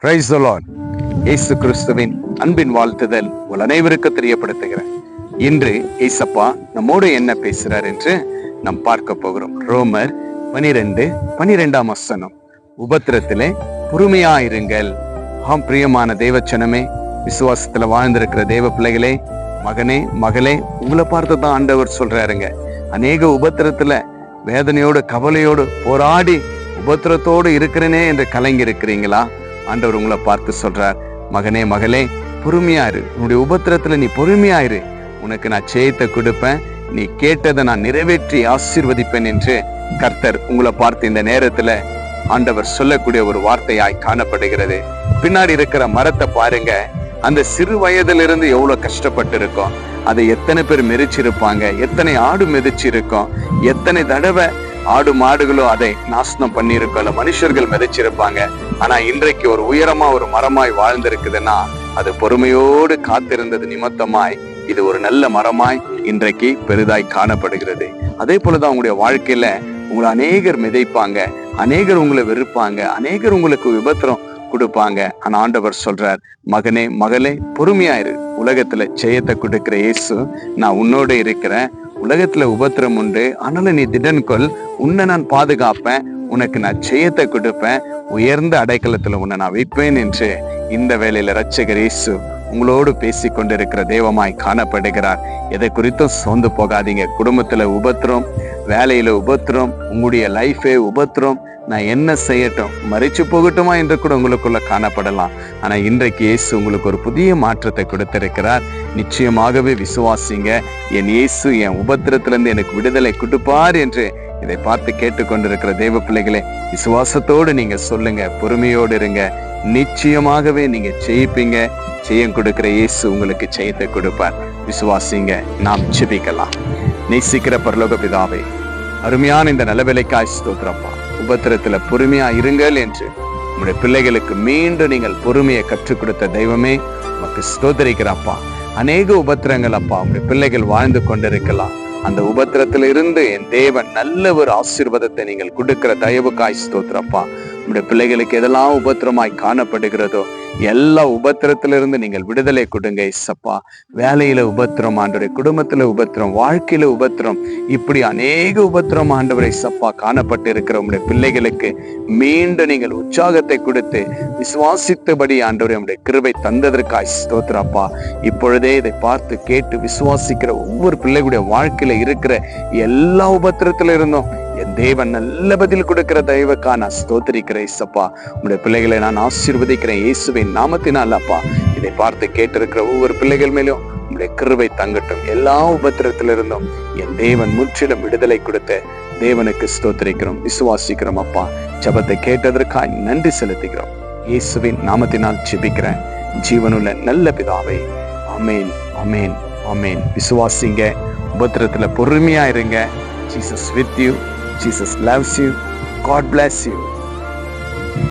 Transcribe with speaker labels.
Speaker 1: Praise the Lord. இயேசு கிறிஸ்துவின் அன்பின் வாழ்த்துதல் உங்கள் அனைவருக்கு தெரியப்படுத்துகிறேன். இன்று ஏசப்பா நம்மோடு என்ன பேசுறார் என்று நாம் பார்க்க போகிறோம். ரோமர் 12:12 வசனம். உபத்திரத்திலே பொறுமையாயிருங்கள். ஆம் பிரியமான தேவச்சனமே, விசுவாசத்துல வாழ்ந்திருக்கிற தேவ பிள்ளைகளே, மகனே மகளே, உங்களை பார்த்து தான் ஆண்டவர் சொல்றாருங்க. அநேக உபத்திரத்துல வேதனையோடு கவலையோடு போராடி உபத்திரத்தோடு இருக்கிறேனே என்று கலங்கி இருக்கிறீங்களா? ஆண்டவர் உங்களை பார்த்து சொல்றார், மகனே மகளே, பொறுமையாயிரு. உன்னுடைய உபத்திரத்துல நீ பொறுமையாயிரு. உனக்கு நான் ஜெயத்தை கொடுப்பேன். நீ கேட்டதை நான் நிறைவேற்றி ஆசீர்வதிப்பேன் என்று கர்த்தர் உங்களை பார்த்து இந்த நேரத்துல ஆண்டவர் சொல்லக்கூடிய ஒரு வார்த்தையாய் காணப்படுகிறது. பின்னாடி இருக்கிற மரத்தை பாருங்க. அந்த சிறு வயதிலிருந்து எவ்வளவு கஷ்டப்பட்டு இருக்கோம். அதை எத்தனை பேர் மெதிச்சிருப்பாங்க, எத்தனை ஆடு மெதிச்சிருக்கோம், எத்தனை தடவை ஆடு மாடுகளும் அதை நாசனம் பண்ணியிருக்கோம், இல்ல மனுஷர்கள் மெதிச்சிருப்பாங்க. ஆனா இன்றைக்கு ஒரு உயரமா ஒரு மரமாய் வாழ்ந்திருக்குதுன்னா அது பொறுமையோடு காத்திருந்தது நிமித்தமாய் இது ஒரு நல்ல மரமாய் இன்றைக்கு பெரிதாய் காணப்படுகிறது. அதே போலதான் உங்களுடைய வாழ்க்கையில உங்களை அநேகர் மிதைப்பாங்க, அநேகர் உங்களை வெறுப்பாங்க, அநேகர் உங்களுக்கு விபத்திரம் கொடுப்பாங்க. ஆனா ஆண்டவர் சொல்றார், மகனே மகளே, பொறுமையாயிரு. உலகத்துல ஜெயத்தை கொடுக்கிற இயேசு நான் உன்னோட இருக்கிறேன். உலகத்துல உபத்திரம் உண்டு, ஆனாலும் நீ திடன்கொள். உன்னை நான் பாதுகாப்பேன், உனக்கு நான் ஜெயத்தை கொடுப்பேன், உயர்ந்த அடைக்கலத்துல உன்னை நான் வைப்பேன் என்று இந்த வேளையில இரட்சகர் இயேசு உங்களோடு பேசி கொண்டிருக்கிற தெய்வமாய் காணப்படுகிறார். எதை குறித்தும் சோர்ந்து போகாதீங்க. குடும்பத்துல உபத்திரம், வேலையில உபத்திரம், உங்களுடைய லைஃபே உபத்திரம். நான் என்ன செய்யட்டும், மறிச்சு போகட்டுமா என்று கூட உங்களுக்குள்ள காணப்படலாம். ஆனா இன்றைக்கு இயேசு உங்களுக்கு ஒரு புதிய மாற்றத்தை கொடுத்திருக்கிறார். நிச்சயமாகவே விசுவாசிங்க. என் இயேசு என் உபத்திரத்திலிருந்து எனக்கு விடுதலை கொடுப்பார் என்று இதை பார்த்து கேட்டுக்கொண்டிருக்கிற தேவ பிள்ளைகளே, விசுவாசத்தோடு நீங்க சொல்லுங்க, பொறுமையோடு இருங்க. நிச்சயமாகவே நீங்க ஜெயிப்பீங்க. ஜெயம் கொடுக்கிற இயேசு உங்களுக்கு ஜெயத்தை கொடுப்பார். விசுவாசிங்க. நாம் ஜெபிக்கலாம். நேசிக்கிற பரலோக பிதாவே, அருமையான இந்த நல்ல வேலைக்காய் ஸ்தோத்திரப்பா. உபத்திரத்துல பொறுமையா இருங்கள் என்று உங்களுடைய பிள்ளைகளுக்கு மீண்டும் நீங்கள் பொறுமையை கற்றுக் கொடுத்த தெய்வமே, உமக்கு ஸ்தோத்திரிக்கிறப்பா. அநேக உபத்திரங்கள் அப்பா உங்களுடைய பிள்ளைகள் வாழ்ந்து கொண்டிருக்கலாம். அந்த உபத்திரத்துல இருந்து என் தேவன் நல்ல ஒரு ஆசீர்வாதத்தை நீங்கள் கொடுக்கிற தயவுக்காய் ஸ்தோத்திரப்பா. உங்களுடைய பிள்ளைகளுக்கு எதெல்லாம் உபத்திரமாய் காணப்படுகிறதோ எல்லா உபத்திரத்திலிருந்து நீங்கள் விடுதலை கொடுங்க இயேசப்பா. வேலையில உபத்திரம் ஆண்டவரே, குடும்பத்துல உபத்திரம், வாழ்க்கையில உபத்திரம், இப்படி அநேக உபத்திரம் ஆண்டவரே இயேசப்பா காணப்பட்டு இருக்கிற உங்களுடைய பிள்ளைகளுக்கு மீண்டும் நீங்கள் உற்சாகத்தை கொடுத்து விசுவாசித்தபடி ஆண்டவரே உங்களுடைய கிருபை தந்ததற்காய் ஸ்தோத்திரப்பா. இப்பொழுதே இதை பார்த்து கேட்டு விசுவாசிக்கிற ஒவ்வொரு பிள்ளைகளுடைய வாழ்க்கையில இருக்கிற எல்லா உபத்திரத்துல இருந்தும் என் தேவன் நல்ல பதில் கொடுக்கிற தெய்வக்கா நான் ஸ்தோத்திரிக்கிறேன் இயேசப்பா. உங்களுடைய பிள்ளைகளை நான் ஆசீர்வதிக்கிறேன் இயேசுவின் நாமத்தினால் அப்பா. இதை பார்த்து கேட்டிருக்கிற ஒவ்வொரு பிள்ளைகள் மேலும் உங்களுடைய கிருபை தங்கட்டும். எல்லா உபத்திரத்திலிருந்தும் என் தேவன் முற்றிலும் விடுதலை கொடுத்த தேவனுக்கு ஸ்தோத்திரிக்கிறோம், விசுவாசிக்கிறோம் அப்பா. ஜெபத்தை கேட்டதற்காய் நன்றி செலுத்துகிறோம். இயேசுவின் நாமத்தினால் ஜெபிக்கிறேன் ஜீவனுள்ள நல்ல பிதாவே. ஆமேன், ஆமேன், ஆமேன். விசுவாசிங்க. உபத்திரத்துல பொறுமையா இருங்க. Jesus with you. Jesus loves you. God bless you.